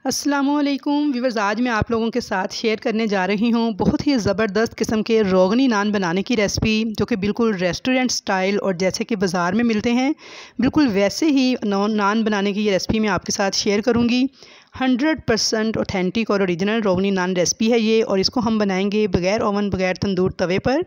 अस्सलामुअलैकुम व्यूअर्स, आज मैं आप लोगों के साथ शेयर करने जा रही हूँ बहुत ही ज़बरदस्त किस्म के रोगनी नान बनाने की रेसिपी, जो कि बिल्कुल रेस्टोरेंट स्टाइल और जैसे कि बाज़ार में मिलते हैं बिल्कुल वैसे ही नान बनाने की ये रेसिपी मैं आपके साथ शेयर करूँगी। 100% ऑथेंटिक और ओरिजिनल रोगनी नान रेसिपी है ये, और इसको हम बनाएंगे बग़ैर ओवन बग़ैर तंदूर तवे पर।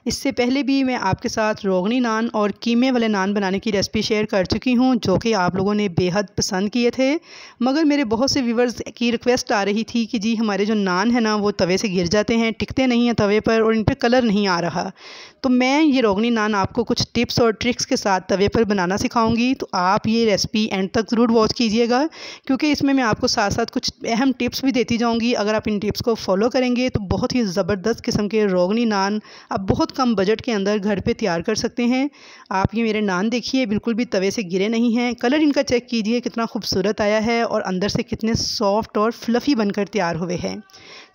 इससे पहले भी मैं आपके साथ रोगनी नान और कीमे वाले नान बनाने की रेसिपी शेयर कर चुकी हूँ, जो कि आप लोगों ने बेहद पसंद किए थे। मगर मेरे बहुत से व्यूवर्स की रिक्वेस्ट आ रही थी कि जी हमारे जो नान है ना वो तवे से गिर जाते हैं, टिकते नहीं हैं तवे पर और इन पर कलर नहीं आ रहा। तो मैं ये रोगनी नान आपको कुछ टिप्स और ट्रिक्स के साथ तवे पर बनाना सिखाऊंगी, तो आप ये रेसिपी एंड तक ज़रूर वॉच कीजिएगा, क्योंकि इसमें मैं आपको साथ साथ कुछ अहम टिप्स भी देती जाऊंगी। अगर आप इन टिप्स को फॉलो करेंगे तो बहुत ही ज़बरदस्त किस्म के रोगनी नान आप बहुत कम बजट के अंदर घर पे तैयार कर सकते हैं। आप ये मेरे नान देखिए, बिल्कुल भी तवे से गिरे नहीं हैं। कलर इनका चेक कीजिए कितना खूबसूरत आया है और अंदर से कितने सॉफ्ट और फ्लफ़ी बनकर तैयार हुए हैं।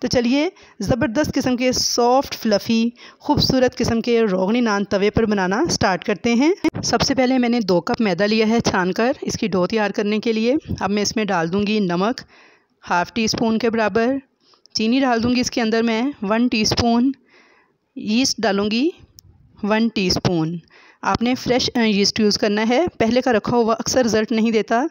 तो चलिए ज़बरदस्त किस्म के सॉफ्ट फ्लफ़ी खूबसूरत किस्म के रोगनी नान तवे पर बनाना स्टार्ट करते हैं। सबसे पहले मैंने 2 कप मैदा लिया है छानकर इसकी डो तैयार करने के लिए। अब मैं इसमें डाल दूंगी नमक हाफ़ टी स्पून के बराबर, चीनी डाल दूंगी इसके अंदर मैं 1 टीस्पून, यीस्ट डालूंगी 1 टीस्पून। आपने फ्रेश यीस्ट यूज़ करना है, पहले का रखा हुआ अक्सर रिज़ल्ट नहीं देता।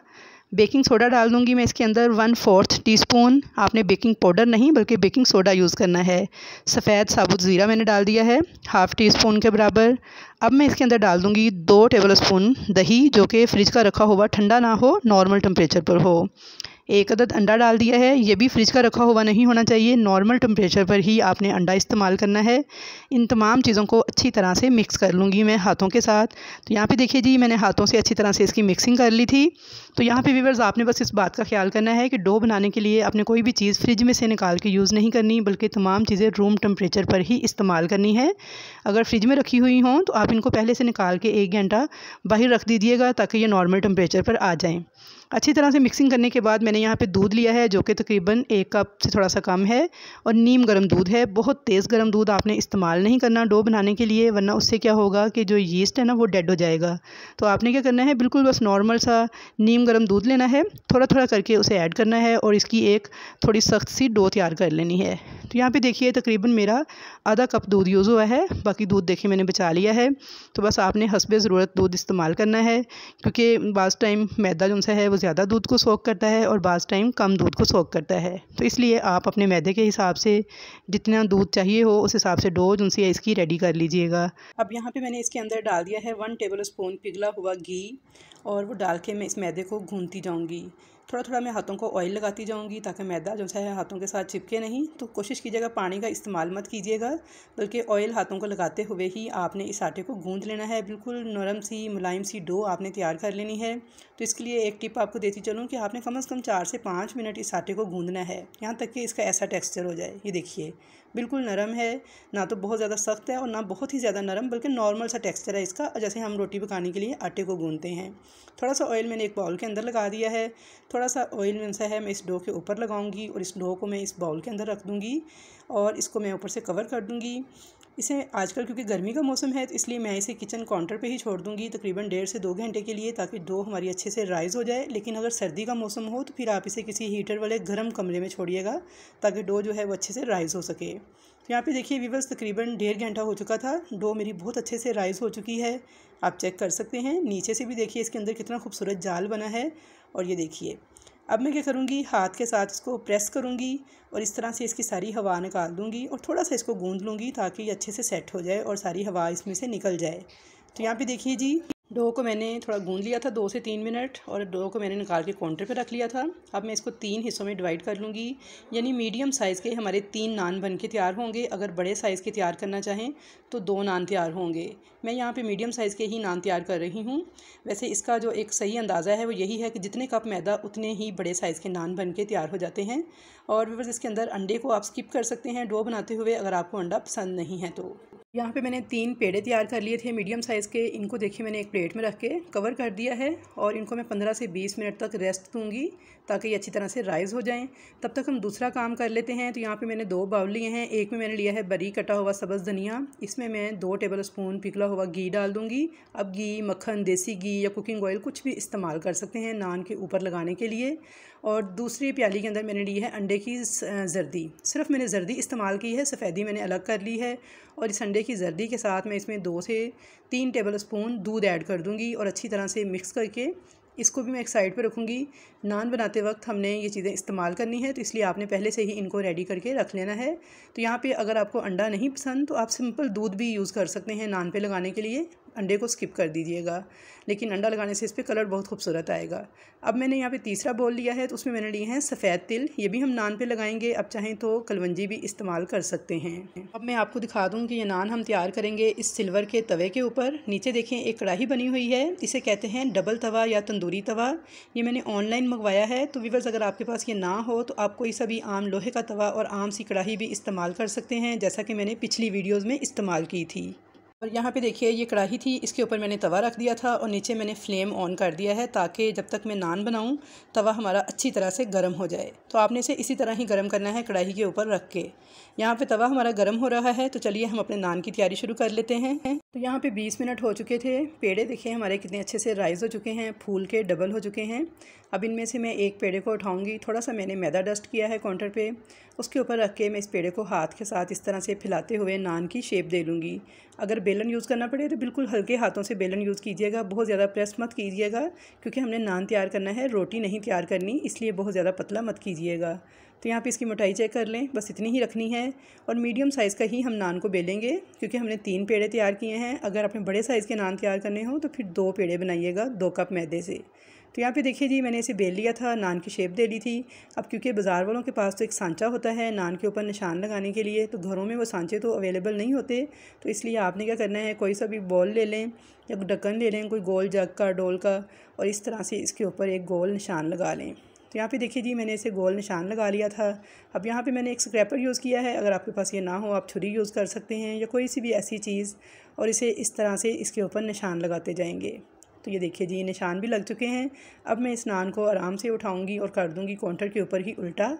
बेकिंग सोडा डाल दूंगी मैं इसके अंदर 1/4 टीस्पून। आपने बेकिंग पाउडर नहीं बल्कि बेकिंग सोडा यूज़ करना है। सफ़ेद साबुत ज़ीरा मैंने डाल दिया है हाफ़ टी स्पून के बराबर। अब मैं इसके अंदर डाल दूंगी 2 टेबल स्पून दही, जो कि फ्रिज का रखा हुआ ठंडा ना हो, नॉर्मल टेम्परेचर पर हो। 1 अदद अंडा डाल दिया है, ये भी फ्रिज का रखा हुआ नहीं होना चाहिए, नॉर्मल टेम्परेचर पर ही आपने अंडा इस्तेमाल करना है। इन तमाम चीज़ों को अच्छी तरह से मिक्स कर लूँगी मैं हाथों के साथ। तो यहाँ पे देखिए जी, मैंने हाथों से अच्छी तरह से इसकी मिक्सिंग कर ली थी। तो यहाँ पे व्यूअर्स, आपने बस इस बात का ख्याल करना है कि डो बनाने के लिए आपने कोई भी चीज़ फ्रिज में से निकाल के यूज़ नहीं करनी, बल्कि तमाम चीज़ें रूम टेम्परेचर पर ही इस्तेमाल करनी है। अगर फ्रिज में रखी हुई हों तो आप इनको पहले से निकाल के 1 घंटा बाहर रख दीजिएगा, ताकि ये नॉर्मल टेम्परेचर पर आ जाएँ। अच्छी तरह से मिक्सिंग करने के बाद मैंने यहाँ पे दूध लिया है, जो कि तकरीबन 1 कप से थोड़ा सा कम है, और नीम गर्म दूध है। बहुत तेज़ गर्म दूध आपने इस्तेमाल नहीं करना डो बनाने के लिए, वरना उससे क्या होगा कि जो यीस्ट है ना वो डेड हो जाएगा। तो आपने क्या करना है, बिल्कुल बस नॉर्मल सा नीम गर्म दूध लेना है, थोड़ा थोड़ा करके उसे ऐड करना है और इसकी एक थोड़ी सख्त सी डो तैयार कर लेनी है। तो यहाँ पे देखिए तकरीबन मेरा आधा कप दूध यूज़ हुआ है, बाकी दूध देखिए मैंने बचा लिया है। तो बस आपने हस्बे ज़रूरत दूध इस्तेमाल करना है, क्योंकि बाज़ टाइम मैदा जो सा है वो ज़्यादा दूध को सोख करता है और बाज़ टाइम कम दूध को सोख करता है। तो इसलिए आप अपने मैदे के हिसाब से जितना दूध चाहिए हो उस हिसाब से डो जो है इसकी रेडी कर लीजिएगा। अब यहाँ पे मैंने इसके अंदर डाल दिया है 1 टेबल स्पून पिघला हुआ घी, और वो डाल के मैं इस मैदे को गूंथती जाऊँगी। थोड़ा थोड़ा मैं हाथों को ऑयल लगाती जाऊँगी, ताकि मैदा जो है हाथों के साथ चिपके नहीं। तो कोशिश कीजिएगा पानी का इस्तेमाल मत कीजिएगा, बल्कि ऑयल हाथों को लगाते हुए ही आपने इस आटे को गूंथ लेना है। बिल्कुल नरम सी मुलायम सी डो आपने तैयार कर लेनी है। तो इसके लिए एक टिप आपको देती चलूँ कि आपने कम से कम 4 से 5 मिनट इस आटे को गूंथना है, यहाँ तक कि इसका ऐसा टेक्सचर हो जाए। ये देखिए बिल्कुल नरम है, ना तो बहुत ज़्यादा सख्त है और ना बहुत ही ज़्यादा नरम, बल्कि नॉर्मल सा टेक्सचर है इसका, जैसे हम रोटी पकाने के लिए आटे को गूंथते हैं। थोड़ा सा ऑयल मैंने एक बाउल के अंदर लगा दिया है, थोड़ा सा ऑयल में सा है मैं इस डो के ऊपर लगाऊंगी और इस डो को मैं इस बाउल के अंदर रख दूंगी और इसको मैं ऊपर से कवर कर दूंगी। इसे आजकल क्योंकि गर्मी का मौसम है, तो इसलिए मैं इसे किचन काउंटर पे ही छोड़ दूंगी तकरीबन 1.5 से 2 घंटे के लिए, ताकि डो हमारी अच्छे से राइज़ हो जाए। लेकिन अगर सर्दी का मौसम हो तो फिर आप इसे किसी हीटर वाले गर्म कमरे में छोड़िएगा, ताकि डो जो है वो अच्छे से राइज़ हो सके। तो यहाँ पे देखिए व्यूअर्स, तकरीबन 1.5 घंटा हो चुका था, डो मेरी बहुत अच्छे से राइज़ हो चुकी है। आप चेक कर सकते हैं, नीचे से भी देखिए इसके अंदर कितना खूबसूरत जाल बना है। और ये देखिए, अब मैं क्या करूँगी, हाथ के साथ इसको प्रेस करूँगी और इस तरह से इसकी सारी हवा निकाल दूँगी और थोड़ा सा इसको गूंद लूँगी, ताकि ये अच्छे से सेट हो जाए और सारी हवा इसमें से निकल जाए। तो यहाँ पे देखिए जी, डो को मैंने थोड़ा गूंद लिया था 2 से 3 मिनट, और डो को मैंने निकाल के काउंटर पे रख लिया था। अब मैं इसको 3 हिस्सों में डिवाइड कर लूँगी, यानी मीडियम साइज़ के हमारे 3 नान बन के तैयार होंगे। अगर बड़े साइज़ के तैयार करना चाहें तो 2 नान तैयार होंगे। मैं यहाँ पे मीडियम साइज़ के ही नान तैयार कर रही हूँ। वैसे इसका जो एक सही अंदाज़ा है वो यही है कि जितने कप मैदा उतने ही बड़े साइज़ के नान बन के तैयार हो जाते हैं। और बस इसके अंदर अंडे को आप स्किप कर सकते हैं डो बनाते हुए, अगर आपको अंडा पसंद नहीं है तो। यहाँ पे मैंने 3 पेड़े तैयार कर लिए थे मीडियम साइज़ के। इनको देखिए मैंने एक प्लेट में रख के कवर कर दिया है और इनको मैं 15 से 20 मिनट तक रेस्ट दूँगी ताकि ये अच्छी तरह से राइज़ हो जाएं। तब तक हम दूसरा काम कर लेते हैं। तो यहाँ पे मैंने 2 बाउल लिए हैं। एक में मैंने लिया है बारीक कटा हुआ सब्ज़ धनिया। इसमें मैं 2 टेबल स्पून पिघला हुआ घी डाल दूँगी। अब घी, मक्खन, देसी घी या कुकिंग ऑयल कुछ भी इस्तेमाल कर सकते हैं नान के ऊपर लगाने के लिए। और दूसरी प्याली के अंदर मैंने ली है अंडे की जर्दी। सिर्फ मैंने जर्दी इस्तेमाल की है, सफ़ेदी मैंने अलग कर ली है। और इस अंडे की जर्दी के साथ मैं इसमें 2 से 3 टेबल स्पून दूध ऐड कर दूँगी और अच्छी तरह से मिक्स करके इसको भी मैं एक साइड पे रखूँगी। नान बनाते वक्त हमने ये चीज़ें इस्तेमाल करनी है, तो इसलिए आपने पहले से ही इनको रेडी करके रख लेना है। तो यहाँ पे अगर आपको अंडा नहीं पसंद तो आप सिंपल दूध भी यूज़ कर सकते हैं नान पे लगाने के लिए। अंडे को स्किप कर दीजिएगा, लेकिन अंडा लगाने से इस पर कलर बहुत खूबसूरत आएगा। अब मैंने यहाँ पे तीसरा बोल लिया है, तो उसमें मैंने लिए हैं सफ़ेद तिल। ये भी हम नान पे लगाएंगे। अब चाहें तो कलवंजी भी इस्तेमाल कर सकते हैं। अब मैं आपको दिखा दूँ कि ये नान हम तैयार करेंगे इस सिल्वर के तवे के ऊपर। नीचे देखें एक कढ़ाई बनी हुई है, इसे कहते हैं डबल तवा या तंदूरी तवा। ये मैंने ऑनलाइन मंगवाया है। तो व्यूअर्स, अगर आपके पास ये ना हो तो आप कोई सा भी आम लोहे का तवा और आम सी कढ़ाई भी इस्तेमाल कर सकते हैं, जैसा कि मैंने पिछली वीडियोज़ में इस्तेमाल की थी। और यहाँ पे देखिए ये कढ़ाई थी, इसके ऊपर मैंने तवा रख दिया था और नीचे मैंने फ्लेम ऑन कर दिया है ताकि जब तक मैं नान बनाऊँ तवा हमारा अच्छी तरह से गर्म हो जाए। तो आपने इसे इसी तरह ही गर्म करना है कढ़ाई के ऊपर रख के। यहाँ पे तवा हमारा गर्म हो रहा है, तो चलिए हम अपने नान की तैयारी शुरू कर लेते हैं। तो यहाँ पे 20 मिनट हो चुके थे। पेड़े देखिए हमारे कितने अच्छे से राइज़ हो चुके हैं, फूल के डबल हो चुके हैं। अब इनमें से मैं एक पेड़े को उठाऊँगी। थोड़ा सा मैंने मैदा डस्ट किया है काउंटर पे, उसके ऊपर रख के मैं इस पेड़े को हाथ के साथ इस तरह से फैलाते हुए नान की शेप दे लूँगी। अगर बेलन यूज़ करना पड़े तो बिल्कुल हल्के हाथों से बेलन यूज़ कीजिएगा, बहुत ज़्यादा प्रेस मत कीजिएगा, क्योंकि हमने नान तैयार करना है, रोटी नहीं तैयार करनी, इसलिए बहुत ज़्यादा पतला मत कीजिएगा। तो यहाँ पे इसकी मोटाई चेक कर लें, बस इतनी ही रखनी है। और मीडियम साइज़ का ही हम नान को बेलेंगे, क्योंकि हमने 3 पेड़े तैयार किए हैं। अगर आपने बड़े साइज़ के नान तैयार करने हो तो फिर 2 पेड़े बनाइएगा 2 कप मैदे से। तो यहाँ पे देखिए जी, मैंने इसे बेल लिया था, नान की शेप दे ली थी। अब क्योंकि बाज़ार वालों के पास तो एक सांचा होता है नान के ऊपर निशान लगाने के लिए, तो घरों में वो सांचे तो अवेलेबल नहीं होते। तो इसलिए आपने क्या करना है, कोई सा भी बॉल ले लें या ढक्कन ले लें, कोई गोल जग का, डोल का, और इस तरह से इसके ऊपर एक गोल निशान लगा लें। तो यहाँ पे देखिए जी, मैंने इसे गोल निशान लगा लिया था। अब यहाँ पे मैंने एक स्क्रैपर यूज़ किया है। अगर आपके पास ये ना हो आप छुरी यूज़ कर सकते हैं या कोई सी भी ऐसी चीज़, और इसे इस तरह से इसके ऊपर निशान लगाते जाएंगे। तो ये देखिए जी, ये निशान भी लग चुके हैं। अब मैं इस नान को आराम से उठाऊंगी और कर दूंगी काउंटर के ऊपर ही उल्टा।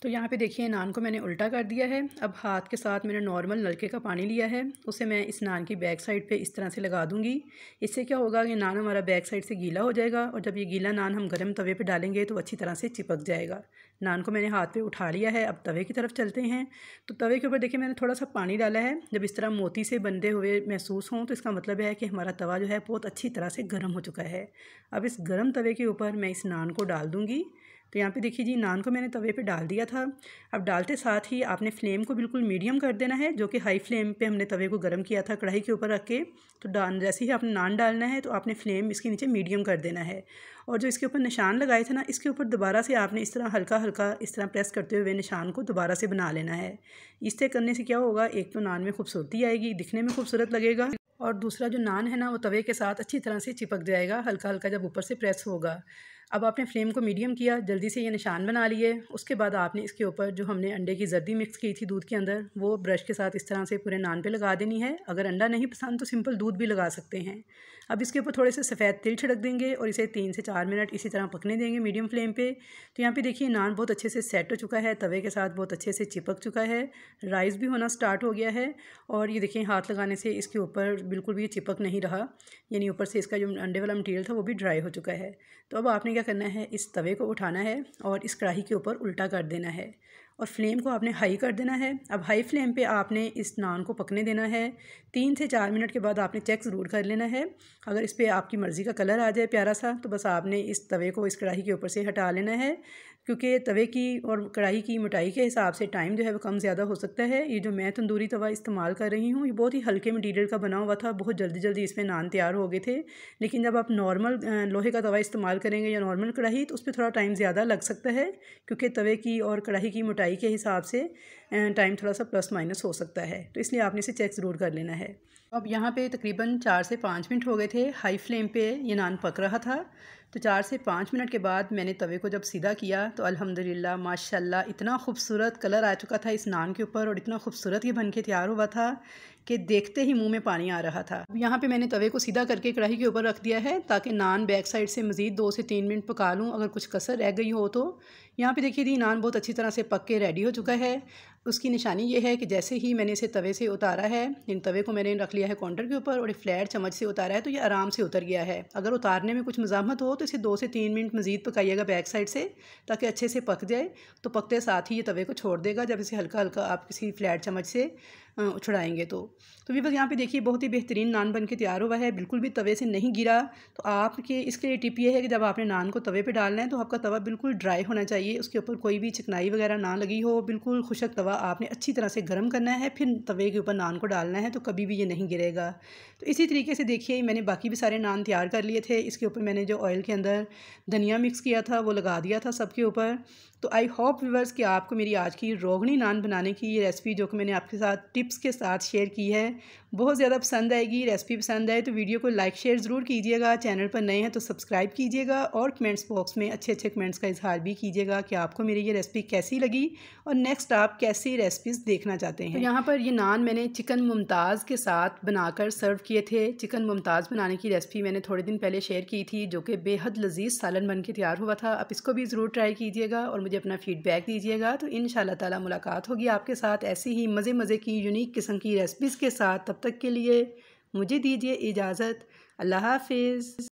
तो यहाँ पे देखिए नान को मैंने उल्टा कर दिया है। अब हाथ के साथ मैंने नॉर्मल नलके का पानी लिया है, उसे मैं इस नान की बैक साइड पे इस तरह से लगा दूंगी। इससे क्या होगा कि नान हमारा बैक साइड से गीला हो जाएगा, और जब ये गीला नान हम गर्म तवे पे डालेंगे तो अच्छी तरह से चिपक जाएगा। नान को मैंने हाथ पे उठा लिया है। अब तवे की तरफ चलते हैं। तो तवे के ऊपर देखिए मैंने थोड़ा सा पानी डाला है। जब इस तरह मोती से बंधे हुए महसूस हों तो इसका मतलब है कि हमारा तवा जो है बहुत अच्छी तरह से गर्म हो चुका है। अब इस गर्म तवे के ऊपर मैं इस नान को डाल दूँगी। तो यहाँ पे देखिए जी, नान को मैंने तवे पे डाल दिया था। अब डालते साथ ही आपने फ्लेम को बिल्कुल मीडियम कर देना है, जो कि हाई फ्लेम पे हमने तवे को गर्म किया था कढ़ाई के ऊपर रख के। तो जैसे ही आपने नान डालना है तो आपने फ्लेम इसके नीचे मीडियम कर देना है। और जो इसके ऊपर निशान लगाए थे ना, इसके ऊपर दोबारा से आपने इस तरह हल्का हल्का इस तरह प्रेस करते हुए निशान को दोबारा से बना लेना है। इससे करने से क्या होगा, एक तो नान में खूबसूरती आएगी, दिखने में खूबसूरत लगेगा, और दूसरा जो नान है ना वो तवे के साथ अच्छी तरह से चिपक जाएगा हल्का हल्का जब ऊपर से प्रेस होगा। अब आपने फ्लेम को मीडियम किया, जल्दी से ये निशान बना लिए। उसके बाद आपने इसके ऊपर जो हमने अंडे की जर्दी मिक्स की थी दूध के अंदर, वो ब्रश के साथ इस तरह से पूरे नान पे लगा देनी है। अगर अंडा नहीं पसंद तो सिंपल दूध भी लगा सकते हैं। अब इसके ऊपर थोड़े से सफ़ेद तिल छिड़क देंगे और इसे 3 से 4 मिनट इसी तरह पकने देंगे मीडियम फ्लेम पे। तो यहाँ पे देखिए नान बहुत अच्छे से सेट हो चुका है, तवे के साथ बहुत अच्छे से चिपक चुका है, राइस भी होना स्टार्ट हो गया है। और ये देखिए हाथ लगाने से इसके ऊपर बिल्कुल भी चिपक नहीं रहा, यानी ऊपर से इसका जो अंडे वाला मटीरियल था वो भी ड्राई हो चुका है। तो अब आपने क्या करना है, इस तवे को उठाना है और इस कढ़ाई के ऊपर उल्टा कर देना है, और फ्लेम को आपने हाई कर देना है। अब हाई फ्लेम पे आपने इस नान को पकने देना है। 3 से 4 मिनट के बाद आपने चेक ज़रूर कर लेना है। अगर इस पे आपकी मर्ज़ी का कलर आ जाए प्यारा सा, तो बस आपने इस तवे को इस कढ़ाई के ऊपर से हटा लेना है, क्योंकि तवे की और कढ़ाई की मोटाई के हिसाब से टाइम जो है वो कम ज़्यादा हो सकता है। ये जो मैं तंदूरी तवा इस्तेमाल कर रही हूँ ये बहुत ही हल्के मटीरियल का बना हुआ था, बहुत जल्दी जल्दी इसमें नान तैयार हो गए थे। लेकिन जब आप नॉर्मल लोहे का तवा इस्तेमाल करेंगे या नॉर्मल कढ़ाई, तो उस पर थोड़ा टाइम ज़्यादा लग सकता है, क्योंकि तवे की और कढ़ाई की मोटाई के हिसाब से टाइम थोड़ा सा प्लस माइनस हो सकता है। तो इसलिए आपने इसे चेक ज़रूर कर लेना है। अब यहाँ पे तकरीबन 4 से 5 मिनट हो गए थे, हाई फ्लेम पे ये नान पक रहा था। तो 4 से 5 मिनट के बाद मैंने तवे को जब सीधा किया तो अल्हम्दुलिल्लाह माशाल्लाह इतना खूबसूरत कलर आ चुका था इस नान के ऊपर, और इतना खूबसूरत ये बन के तैयार हुआ था कि देखते ही मुंह में पानी आ रहा था। अब यहाँ पे मैंने तवे को सीधा करके कढ़ाई के ऊपर रख दिया है ताकि नान बैक साइड से मज़ीद 2 से 3 मिनट पका लूँ अगर कुछ कसर रह गई हो तो। यहाँ पे देखिए थी नान बहुत अच्छी तरह से पक के रेडी हो चुका है। उसकी निशानी ये है कि जैसे ही मैंने इसे तवे से उतारा है, इन तवे को मैंने रख लिया है काउंटर के ऊपर और एक फ्लैट चम्मच से उतारा है तो ये आराम से उतर गया है। अगर उतारने में कुछ मज़ाहमत हो तो इसे 2 से 3 मिनट मज़ीद पकाइएगा बैक साइड से ताकि अच्छे से पक जाए। तो पकते साथ ही ये तवे को छोड़ देगा जब इसे हल्का हल्का आप किसी फ्लैट चम्मच से उछड़ाएंगे तो भी बस यहाँ पे देखिए बहुत ही बेहतरीन नान बन के तैयार हुआ है, बिल्कुल भी तवे से नहीं गिरा। तो आपके इसके लिए टिप ये है कि जब आपने नान को तवे पे डालना है तो आपका तवा बिल्कुल ड्राई होना चाहिए, उसके ऊपर कोई भी चिकनाई वगैरह ना लगी हो। बिल्कुल खुशक तवा आपने अच्छी तरह से गर्म करना है, फिर तवे के ऊपर नान को डालना है तो कभी भी ये नहीं गिरेगा। तो इसी तरीके से देखिए मैंने बाकी भी सारे नान तैयार कर लिए थे। इसके ऊपर मैंने जो ऑयल के अंदर धनिया मिक्स किया था वो लगा दिया था सबके ऊपर। तो आई होप व्यूअर्स कि आपको मेरी आज की रोगनी नान बनाने की ये रेसिपी जो कि मैंने आपके साथ टिप्स के साथ शेयर की है बहुत ज़्यादा पसंद आएगी। रेसिपी पसंद आए तो वीडियो को लाइक शेयर ज़रूर कीजिएगा, चैनल पर नए हैं तो सब्सक्राइब कीजिएगा और कमेंट्स बॉक्स में अच्छे अच्छे कमेंट्स का इजहार भी कीजिएगा कि आपको मेरी ये रेसिपी कैसी लगी और नेक्स्ट आप कैसी रेसिपीज़ देखना चाहते हैं। तो यहाँ पर ये नान मैंने चिकन मुमताज़ के साथ बनाकर सर्व किए थे। चिकन मुमताज़ बनाने की रेसिपी मैंने थोड़े दिन पहले शेयर की थी जो कि बेहद लजीज सालन बन के तैयार हुआ था। आप इसको भी ज़रूर ट्राई कीजिएगा और मुझे अपना फीडबैक दीजिएगा। तो इंशाल्लाह ताला मुलाकात होगी आपके साथ ऐसी ही मज़े मज़े की यूनिक किस्म की रेसिपीज़ के साथ। तब तक के लिए मुझे दीजिए इजाज़त। अल्लाह हाफिज़।